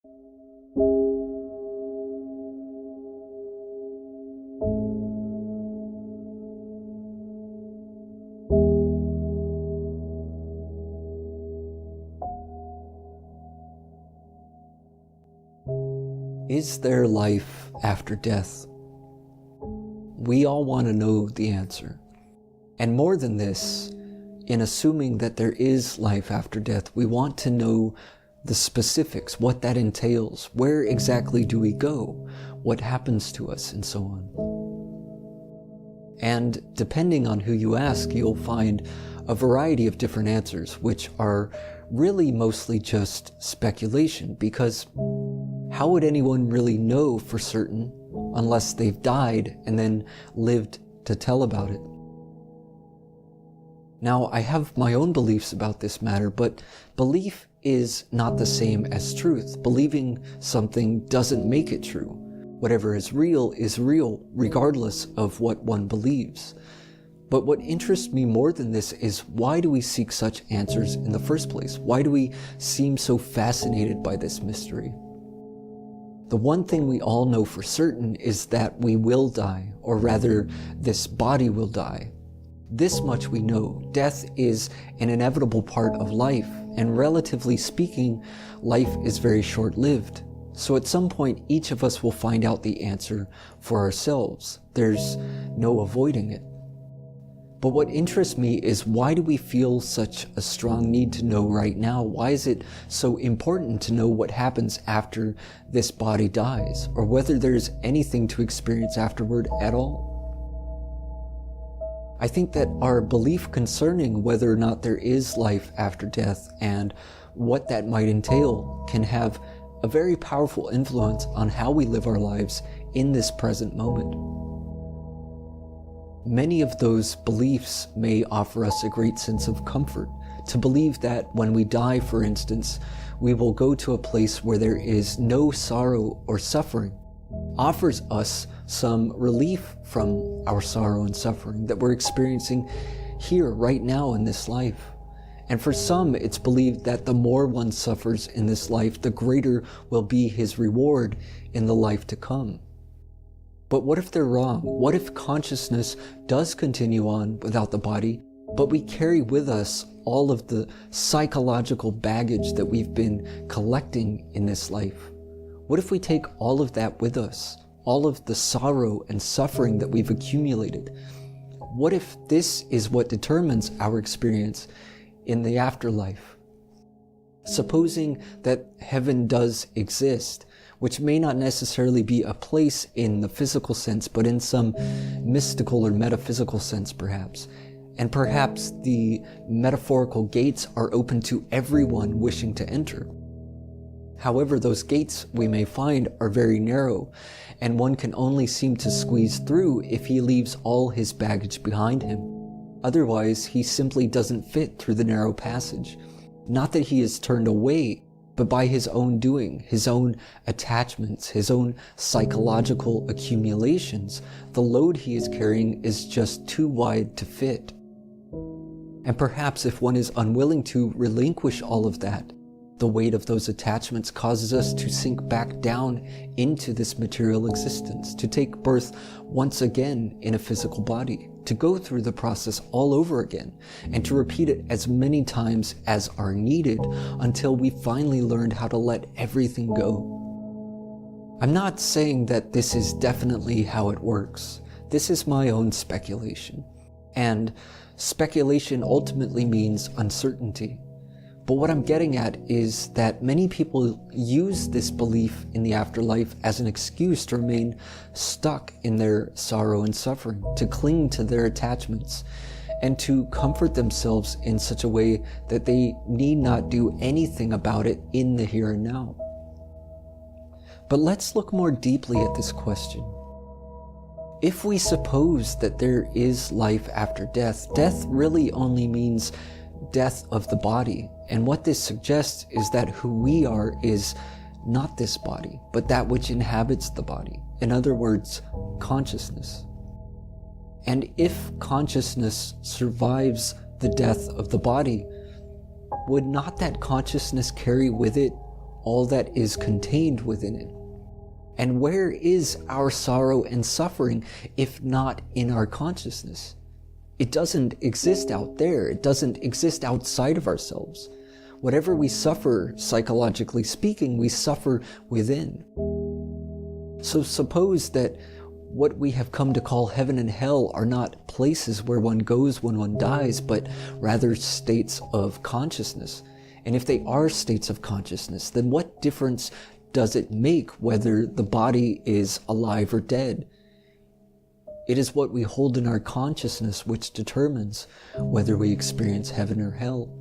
Is there life after death? We all want to know the answer. And more than this, in assuming that there is life after death, we want to know the specifics, what that entails, where exactly do we go, what happens to us, and so on. And depending on who you ask, you'll find a variety of different answers, which are really mostly just speculation, because how would anyone really know for certain unless they've died and then lived to tell about it? Now, I have my own beliefs about this matter, but belief is not the same as truth. Believing something doesn't make it true. Whatever is real, regardless of what one believes. But what interests me more than this is, why do we seek such answers in the first place? Why do we seem so fascinated by this mystery? The one thing we all know for certain is that we will die, or rather, this body will die. This much we know: death is an inevitable part of life, and relatively speaking, life is very short-lived. So at some point, each of us will find out the answer for ourselves. There's no avoiding it. But what interests me is, why do we feel such a strong need to know right now? Why is it so important to know what happens after this body dies, or whether there's anything to experience afterward at all? I think that our belief concerning whether or not there is life after death and what that might entail can have a very powerful influence on how we live our lives in this present moment. Many of those beliefs may offer us a great sense of comfort. To believe that when we die, for instance, we will go to a place where there is no sorrow or suffering, offers us some relief from our sorrow and suffering that we're experiencing here, right now, in this life. And for some, it's believed that the more one suffers in this life, the greater will be his reward in the life to come. But what if they're wrong? What if consciousness does continue on without the body, but we carry with us all of the psychological baggage that we've been collecting in this life? What if we take all of that with us? All of the sorrow and suffering that we've accumulated? What if this is what determines our experience in the afterlife? Supposing that heaven does exist, which may not necessarily be a place in the physical sense, but in some mystical or metaphysical sense perhaps. And perhaps the metaphorical gates are open to everyone wishing to enter. However, those gates, we may find, are very narrow, and one can only seem to squeeze through if he leaves all his baggage behind him. Otherwise, he simply doesn't fit through the narrow passage. Not that he is turned away, but by his own doing, his own attachments, his own psychological accumulations, the load he is carrying is just too wide to fit. And perhaps if one is unwilling to relinquish all of that, the weight of those attachments causes us to sink back down into this material existence, to take birth once again in a physical body, to go through the process all over again, and to repeat it as many times as are needed until we finally learned how to let everything go. I'm not saying that this is definitely how it works. This is my own speculation. And speculation ultimately means uncertainty. But what I'm getting at is that many people use this belief in the afterlife as an excuse to remain stuck in their sorrow and suffering, to cling to their attachments, and to comfort themselves in such a way that they need not do anything about it in the here and now. But let's look more deeply at this question. If we suppose that there is life after death, death really only means death of the body. And what this suggests is that who we are is not this body, but that which inhabits the body. In other words, consciousness. And if consciousness survives the death of the body, would not that consciousness carry with it all that is contained within it. And where is our sorrow and suffering if not in our consciousness? It doesn't exist out there. It doesn't exist outside of ourselves. Whatever we suffer, psychologically speaking, we suffer within. So suppose that what we have come to call heaven and hell are not places where one goes when one dies, but rather states of consciousness. And if they are states of consciousness, then what difference does it make whether the body is alive or dead? It is what we hold in our consciousness which determines whether we experience heaven or hell.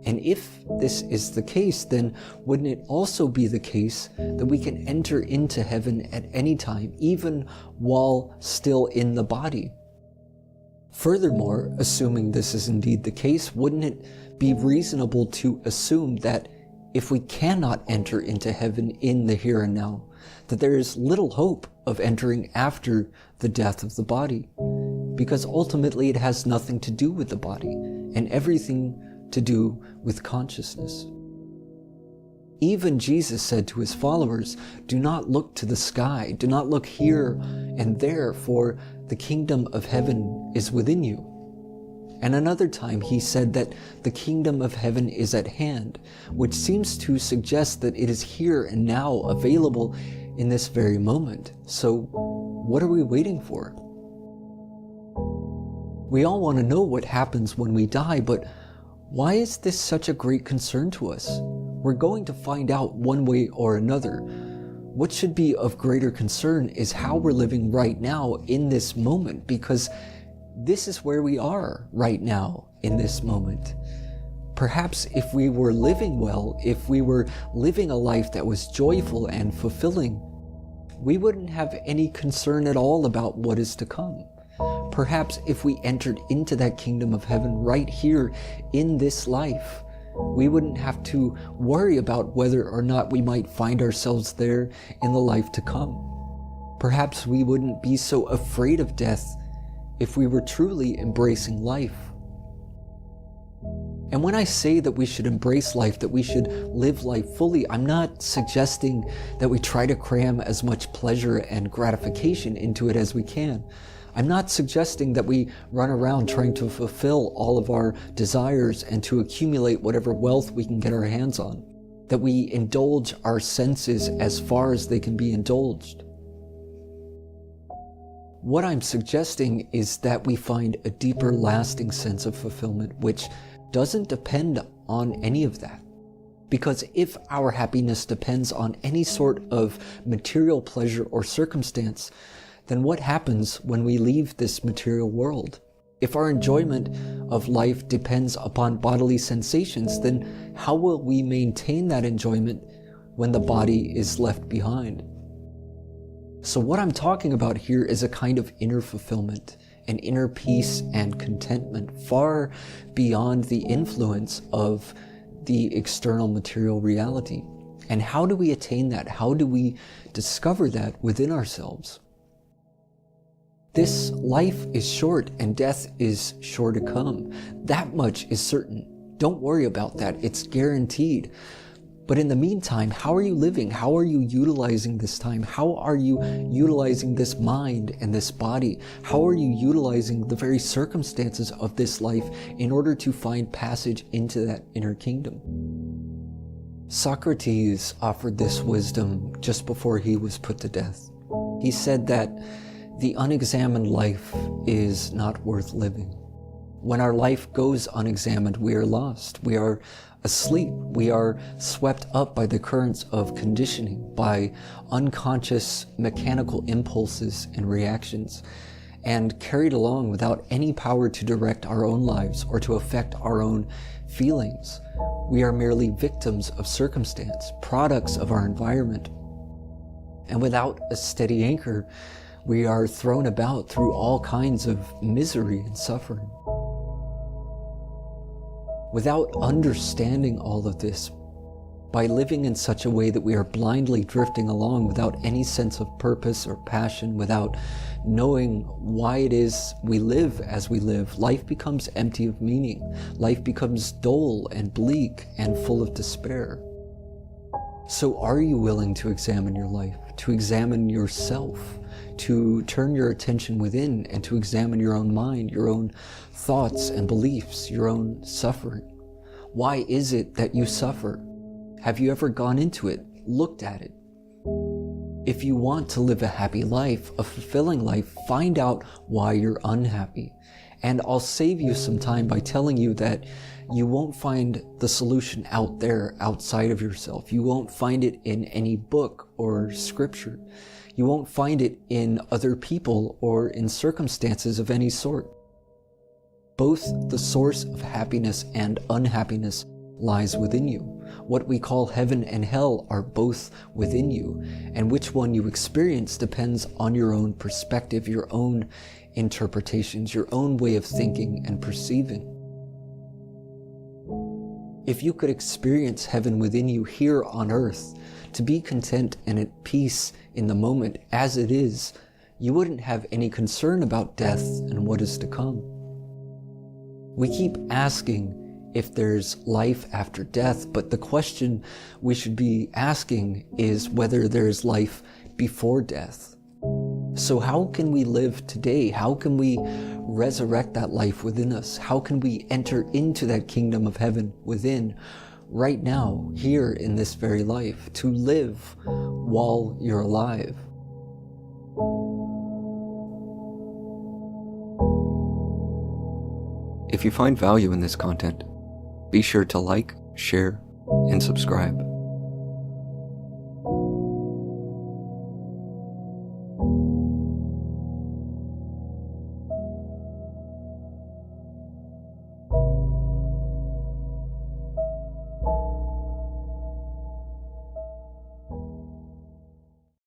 And if this is the case, then wouldn't it also be the case that we can enter into heaven at any time, even while still in the body? Furthermore, assuming this is indeed the case, wouldn't it be reasonable to assume that if we cannot enter into heaven in the here and now, that there is little hope of entering after the death of the body, because ultimately it has nothing to do with the body and everything to do with consciousness. Even Jesus said to his followers, "Do not look to the sky, do not look here and there, for the kingdom of heaven is within you." And another time he said that the kingdom of heaven is at hand, which seems to suggest that it is here and now, available in this very moment. So what are we waiting for? We all want to know what happens when we die, but why is this such a great concern to us? We're going to find out one way or another. What should be of greater concern is how we're living right now in this moment, because this is where we are right now in this moment. Perhaps if we were living well, if we were living a life that was joyful and fulfilling, we wouldn't have any concern at all about what is to come. Perhaps if we entered into that kingdom of heaven right here in this life, we wouldn't have to worry about whether or not we might find ourselves there in the life to come. Perhaps we wouldn't be so afraid of death if we were truly embracing life. And when I say that we should embrace life, that we should live life fully, I'm not suggesting that we try to cram as much pleasure and gratification into it as we can. I'm not suggesting that we run around trying to fulfill all of our desires and to accumulate whatever wealth we can get our hands on, that we indulge our senses as far as they can be indulged. What I'm suggesting is that we find a deeper, lasting sense of fulfillment which doesn't depend on any of that. Because if our happiness depends on any sort of material pleasure or circumstance, then what happens when we leave this material world? If our enjoyment of life depends upon bodily sensations, then how will we maintain that enjoyment when the body is left behind? So what I'm talking about here is a kind of inner fulfillment, an inner peace and contentment far beyond the influence of the external material reality. And how do we attain that? How do we discover that within ourselves? This life is short and death is sure to come. That much is certain. Don't worry about that. It's guaranteed. But in the meantime, how are you living? How are you utilizing this time? How are you utilizing this mind and this body? How are you utilizing the very circumstances of this life in order to find passage into that inner kingdom? Socrates offered this wisdom just before he was put to death. He said that the unexamined life is not worth living. When our life goes unexamined, we are lost. We are asleep. We are swept up by the currents of conditioning, by unconscious mechanical impulses and reactions, and carried along without any power to direct our own lives or to affect our own feelings. We are merely victims of circumstance, products of our environment. And without a steady anchor, we are thrown about through all kinds of misery and suffering. Without understanding all of this, by living in such a way that we are blindly drifting along without any sense of purpose or passion, without knowing why it is we live as we live, life becomes empty of meaning. Life becomes dull and bleak and full of despair. So are you willing to examine your life, to examine yourself, to turn your attention within and to examine your own mind, your own thoughts and beliefs, your own suffering? Why is it that you suffer? Have you ever gone into it, looked at it? If you want to live a happy life, a fulfilling life, find out why you're unhappy. And I'll save you some time by telling you that you won't find the solution out there outside of yourself. You won't find it in any book or scripture. You won't find it in other people or in circumstances of any sort. Both the source of happiness and unhappiness lies within you. What we call heaven and hell are both within you, and which one you experience depends on your own perspective, your own interpretations, your own way of thinking and perceiving. If you could experience heaven within you here on earth, to be content and at peace in the moment as it is, you wouldn't have any concern about death and what is to come. We keep asking if there's life after death, but the question we should be asking is whether there's life before death. So how can we live today? How can we resurrect that life within us? How can we enter into that kingdom of heaven within right now, here in this very life, to live while you're alive? If you find value in this content, be sure to like, share, and subscribe.